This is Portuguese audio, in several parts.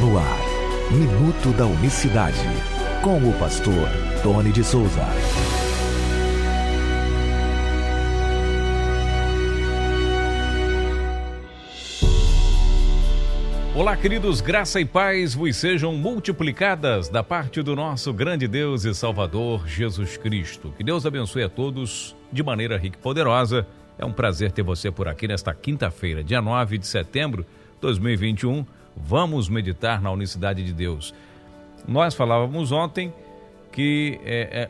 No ar, Minuto da Unicidade, com o pastor Tony de Souza. Olá, queridos, graça e paz vos sejam multiplicadas da parte do nosso grande Deus e Salvador Jesus Cristo. Que Deus abençoe a todos de maneira rica e poderosa. É um prazer ter você por aqui nesta quinta-feira, dia 9 de setembro de 2021. Vamos meditar na unicidade de Deus. Nós falávamos ontem que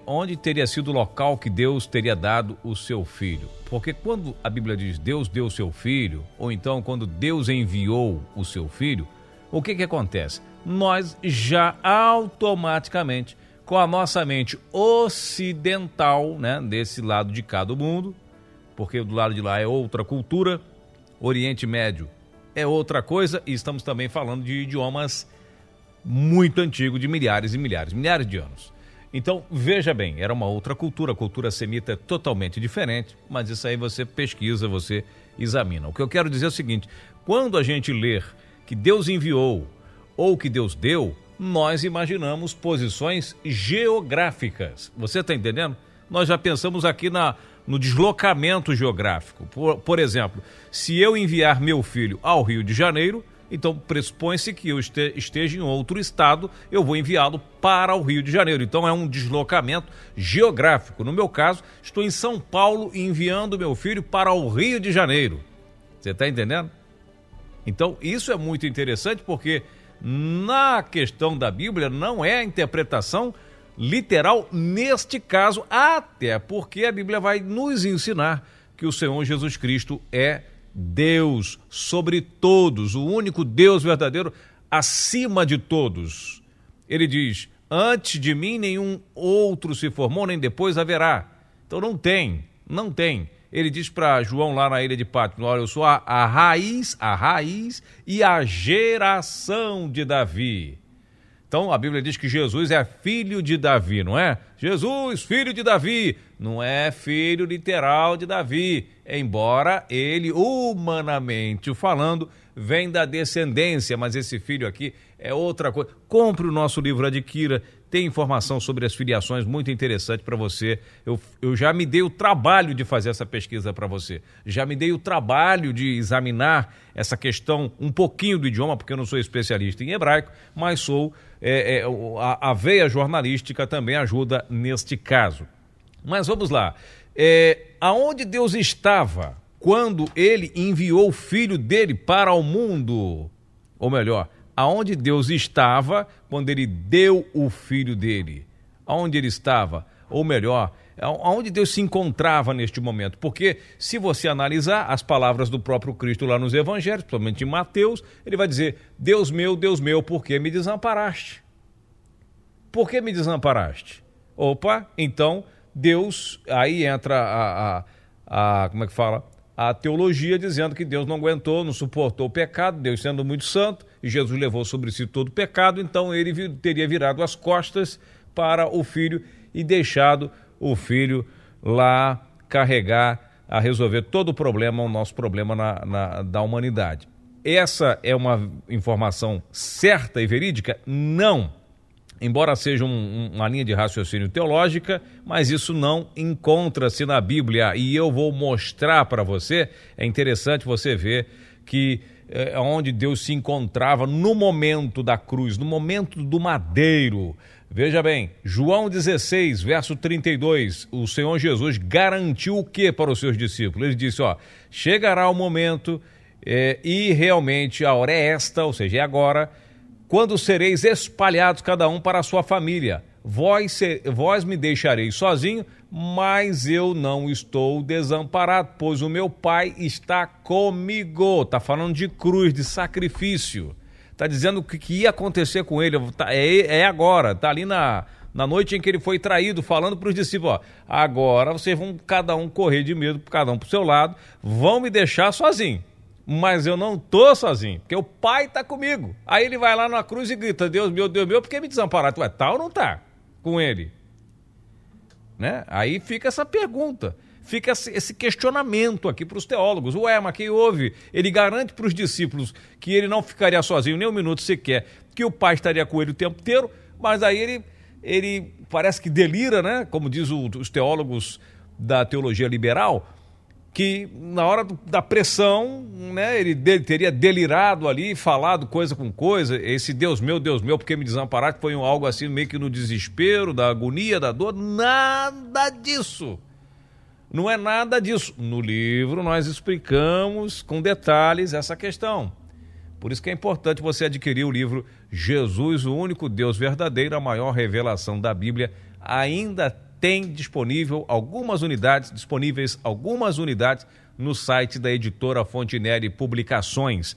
onde teria sido o local que Deus teria dado o seu Filho. Porque quando a Bíblia diz Deus deu o seu Filho, ou então quando Deus enviou o seu Filho, o que acontece? Nós já automaticamente, com a nossa mente ocidental, né, desse lado de cá do mundo, porque do lado de lá é outra cultura, Oriente Médio é outra coisa, e estamos também falando de idiomas muito antigos, de milhares de anos. Então, veja bem, era uma outra cultura, a cultura semita é totalmente diferente, mas isso aí você pesquisa, você examina. O que eu quero dizer é o seguinte, quando a gente ler que Deus enviou ou que Deus deu, nós imaginamos posições geográficas. Você está entendendo? Nós já pensamos aqui no deslocamento geográfico. Por exemplo, se eu enviar meu filho ao Rio de Janeiro, então pressupõe-se que eu esteja em outro estado, eu vou enviá-lo para o Rio de Janeiro. Então é um deslocamento geográfico. No meu caso, estou em São Paulo enviando meu filho para o Rio de Janeiro. Você está entendendo? Então isso é muito interessante porque na questão da Bíblia não é a interpretação literal neste caso, até porque a Bíblia vai nos ensinar que o Senhor Jesus Cristo é Deus sobre todos, o único Deus verdadeiro acima de todos. Ele diz, antes de mim nenhum outro se formou, nem depois haverá. Então não tem. Ele diz para João lá na ilha de Patmos, olha, eu sou a raiz e a geração de Davi. Então a Bíblia diz que Jesus é filho de Davi, não é? Jesus, filho de Davi, não é filho literal de Davi, embora ele, humanamente falando, vem da descendência, mas esse filho aqui é outra coisa. Compre o nosso livro, adquira, tem informação sobre as filiações muito interessante para você. Eu já me dei o trabalho de fazer essa pesquisa para você, já me dei o trabalho de examinar essa questão, um pouquinho do idioma, porque eu não sou especialista em hebraico, mas sou, a veia jornalística também ajuda neste caso. Mas vamos lá, aonde Deus estava quando ele enviou o filho dele para o mundo? Ou melhor, aonde Deus estava quando ele deu o filho dele? Aonde ele estava? Ou melhor, aonde Deus se encontrava neste momento? Porque se você analisar as palavras do próprio Cristo lá nos evangelhos, principalmente em Mateus, ele vai dizer, Deus meu, por que me desamparaste? Por que me desamparaste? Opa, então Deus, aí entra como é que fala? A teologia dizendo que Deus não aguentou, não suportou o pecado, Deus sendo muito santo, e Jesus levou sobre si todo o pecado, então ele teria virado as costas para o filho e deixado o filho lá carregar, a resolver todo o problema, o nosso problema da humanidade. Essa é uma informação certa e verídica? Não. Embora seja uma linha de raciocínio teológica, mas isso não encontra-se na Bíblia e eu vou mostrar para você. É interessante você ver que onde Deus se encontrava no momento da cruz, no momento do madeiro. Veja bem, João 16, verso 32, o Senhor Jesus garantiu o que para os seus discípulos? Ele disse, chegará o momento e realmente a hora é esta, ou seja, é agora, quando sereis espalhados cada um para a sua família. Vós me deixareis sozinho, mas eu não estou desamparado, pois o meu Pai está comigo. Está falando de cruz, de sacrifício. Está dizendo o que ia acontecer com ele. É agora, está ali na noite em que ele foi traído, falando para os discípulos, agora vocês vão cada um correr de medo, cada um para o seu lado, vão me deixar sozinho. Mas eu não estou sozinho, porque o Pai está comigo. Aí ele vai lá na cruz e grita, Deus meu, por que me desamparaste? Tá ou não tá com ele? Né? Aí fica essa pergunta. fica esse questionamento aqui para os teólogos. Ué, mas quem ouve? Ele garante para os discípulos que ele não ficaria sozinho nem um minuto sequer, que o Pai estaria com ele o tempo inteiro, mas aí ele parece que delira, né? Como diz os teólogos da teologia liberal, que na hora da pressão, né, ele teria delirado ali, falado coisa com coisa, esse Deus meu, porque me desamparaste, foi algo assim meio que no desespero, da agonia, da dor, nada disso. Não é nada disso. No livro nós explicamos com detalhes essa questão. Por isso que é importante você adquirir o livro Jesus, o único Deus verdadeiro, a maior revelação da Bíblia. Ainda tem disponíveis algumas unidades no site da editora Fontinelli Publicações.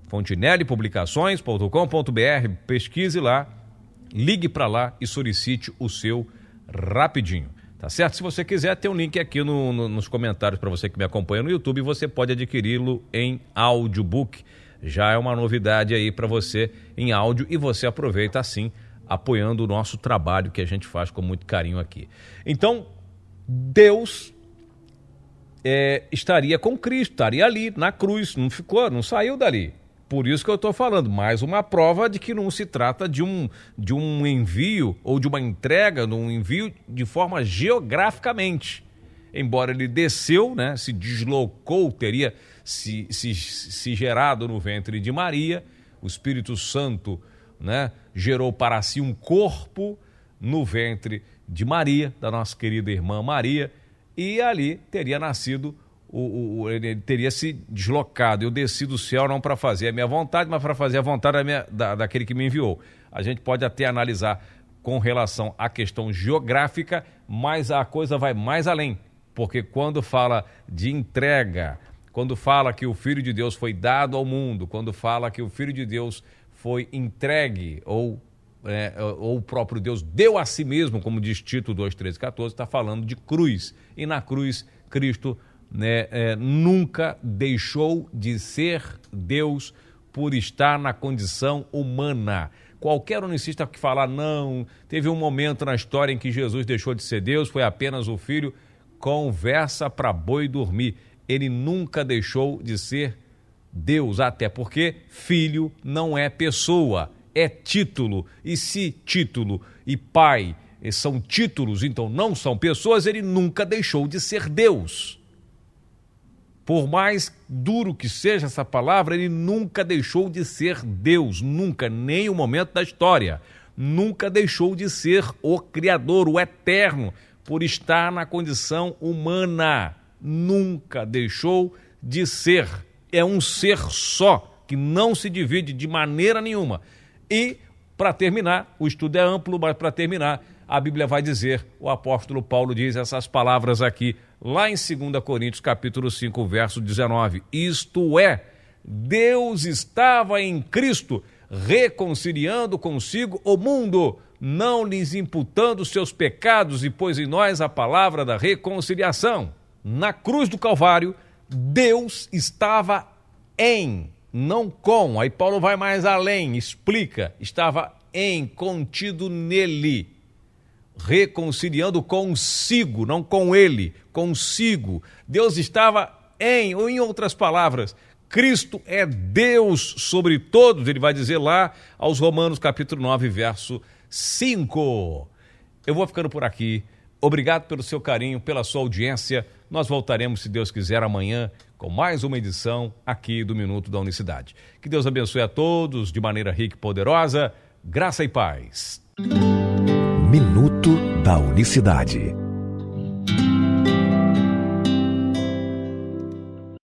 fontinellipublicações.com.br, pesquise lá, ligue para lá e solicite o seu rapidinho. Tá certo? Se você quiser, tem um link aqui nos comentários para você que me acompanha no YouTube, você pode adquiri-lo em audiobook. Já é uma novidade aí para você em áudio e você aproveita assim, apoiando o nosso trabalho que a gente faz com muito carinho aqui. Então, Deus estaria com Cristo, estaria ali na cruz, não saiu dali. Por isso que eu estou falando, mais uma prova de que não se trata de um envio ou de uma entrega, de um envio de forma geograficamente. Embora ele desceu, né, se deslocou, teria se gerado no ventre de Maria, o Espírito Santo, né, gerou para si um corpo no ventre de Maria, da nossa querida irmã Maria, e ali teria nascido, ele teria se deslocado. Eu desci do céu não para fazer a minha vontade, mas para fazer a vontade daquele que me enviou. A gente pode até analisar com relação à questão geográfica, mas a coisa vai mais além, porque quando fala de entrega, quando fala que o Filho de Deus foi dado ao mundo, quando fala que o Filho de Deus foi entregue, ou o próprio Deus deu a si mesmo, como diz Tito 2:13-14, está falando de cruz. E na cruz, Cristo nunca deixou de ser Deus por estar na condição humana. Qualquer unicista que falar, não, teve um momento na história em que Jesus deixou de ser Deus, foi apenas o Filho, conversa para boi dormir. Ele nunca deixou de ser Deus, até porque filho não é pessoa, é título. E se título e pai são títulos, então não são pessoas, ele nunca deixou de ser Deus. Por mais duro que seja essa palavra, ele nunca deixou de ser Deus, nunca, nem o momento da história. Nunca deixou de ser o Criador, o Eterno, por estar na condição humana. Nunca deixou de ser. É um ser só, que não se divide de maneira nenhuma. E, para terminar, o estudo é amplo, mas para terminar, a Bíblia vai dizer, o apóstolo Paulo diz essas palavras aqui, lá em 2 Coríntios, capítulo 5, verso 19. Isto é, Deus estava em Cristo, reconciliando consigo o mundo, não lhes imputando seus pecados, e pôs em nós a palavra da reconciliação. Na cruz do Calvário, Deus estava não com. Aí Paulo vai mais além, explica, estava contido nele, reconciliando consigo, não com ele, consigo. Deus estava ou em outras palavras, Cristo é Deus sobre todos, ele vai dizer lá aos Romanos capítulo 9, verso 5. Eu vou ficando por aqui. Obrigado pelo seu carinho, pela sua audiência. Nós voltaremos, se Deus quiser, amanhã com mais uma edição aqui do Minuto da Unicidade. Que Deus abençoe a todos de maneira rica e poderosa. Graça e paz. Minuto da Unicidade.